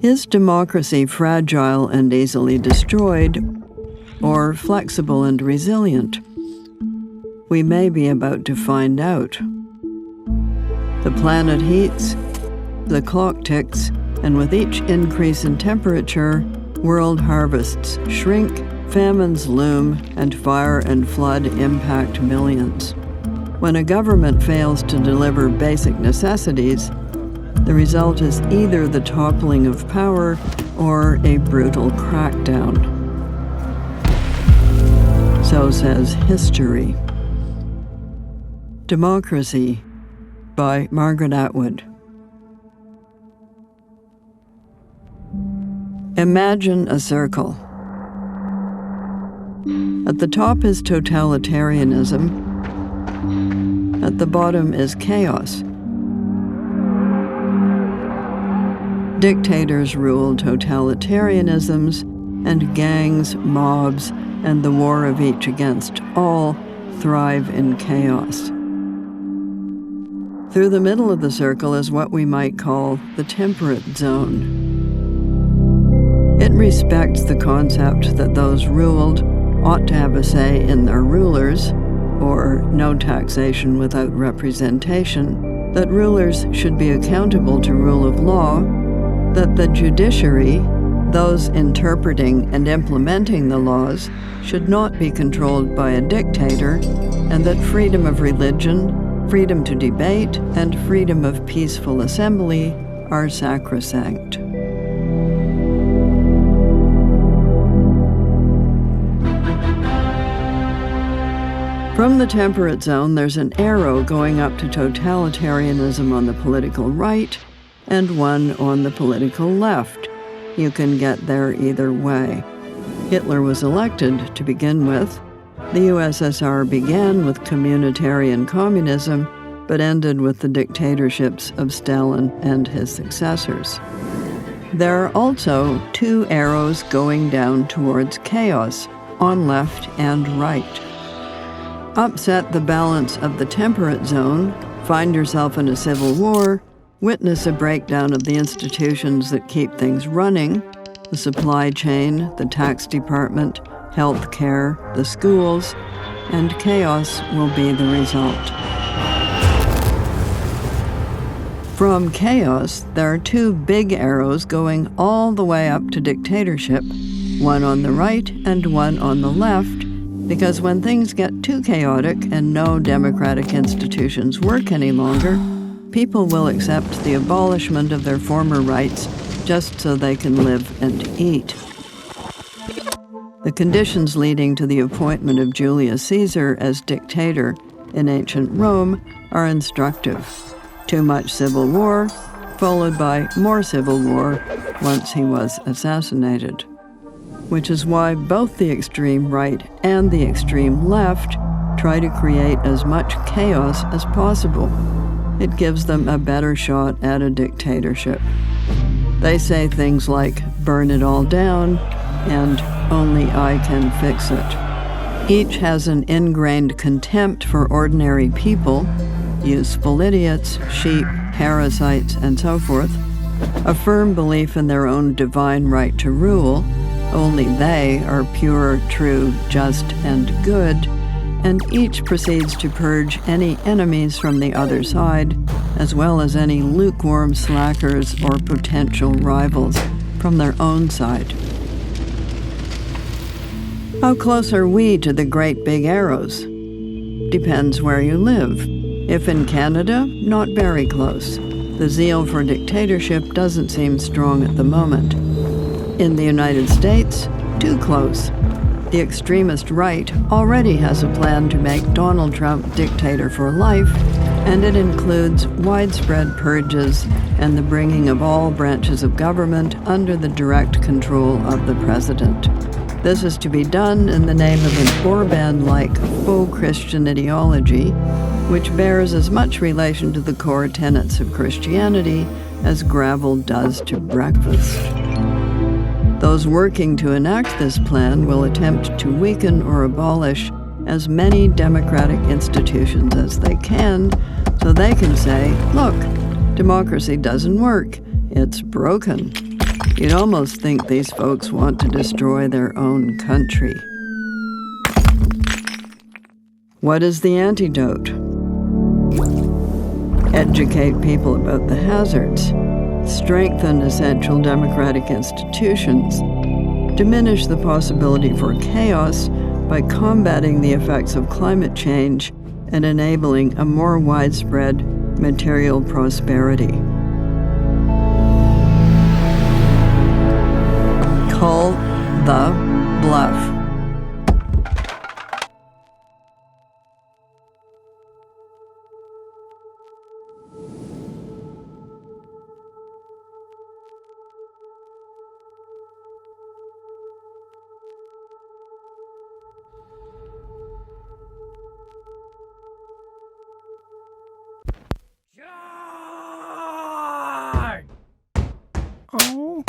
Is democracy fragile and easily destroyed, or flexible and resilient? We may be about to find out. The planet heats, the clock ticks, and with each increase in temperature, world harvests shrink, famines loom, and fire and flood impact millions. When a government fails to deliver basic necessities, the result is either the toppling of power or a brutal crackdown. So says history. Democracy by Margaret Atwood. Imagine a circle. At the top is totalitarianism. At the bottom is chaos. Dictators rule totalitarianisms, and gangs, mobs, and the war of each against all thrive in chaos. Through the middle of the circle is what we might call the temperate zone. It respects the concept that those ruled ought to have a say in their rulers, or no taxation without representation, that rulers should be accountable to rule of law, that the judiciary, those interpreting and implementing the laws, should not be controlled by a dictator, and that freedom of religion, freedom to debate, and freedom of peaceful assembly are sacrosanct. From the temperate zone, there's an arrow going up to totalitarianism on the political right and one on the political left. You can get there either way. Hitler was elected to begin with. The USSR began with communitarian communism, but ended with the dictatorships of Stalin and his successors. There are also two arrows going down towards chaos, on left and right. Upset the balance of the temperate zone, find yourself in a civil war, witness a breakdown of the institutions that keep things running, the supply chain, the tax department, health care, the schools, and chaos will be the result. From chaos, there are two big arrows going all the way up to dictatorship, one on the right and one on the left, because when things get too chaotic and no democratic institutions work any longer, people will accept the abolishment of their former rights just so they can live and eat. The conditions leading to the appointment of Julius Caesar as dictator in ancient Rome are instructive. Too much civil war, followed by more civil war once he was assassinated. Which is why both the extreme right and the extreme left try to create as much chaos as possible. It gives them a better shot at a dictatorship. They say things like, burn it all down, and only I can fix it. Each has an ingrained contempt for ordinary people, useful idiots, sheep, parasites, and so forth, a firm belief in their own divine right to rule, only they are pure, true, just, and good, and each proceeds to purge any enemies from the other side, as well as any lukewarm slackers or potential rivals from their own side. How close are we to the great big arrows? Depends where you live. If in Canada, not very close. The zeal for dictatorship doesn't seem strong at the moment. In the United States, too close. The extremist right already has a plan to make Donald Trump dictator for life, and it includes widespread purges and the bringing of all branches of government under the direct control of the president. This is to be done in the name of an Orban-like faux Christian ideology, which bears as much relation to the core tenets of Christianity as gravel does to breakfast. Those working to enact this plan will attempt to weaken or abolish as many democratic institutions as they can, so they can say, look, democracy doesn't work, it's broken. You'd almost think these folks want to destroy their own country. What is the antidote? Educate people about the hazards, strengthen essential democratic institutions, diminish the possibility for chaos by combating the effects of climate change and enabling a more widespread material prosperity. Call the bluff. Oh.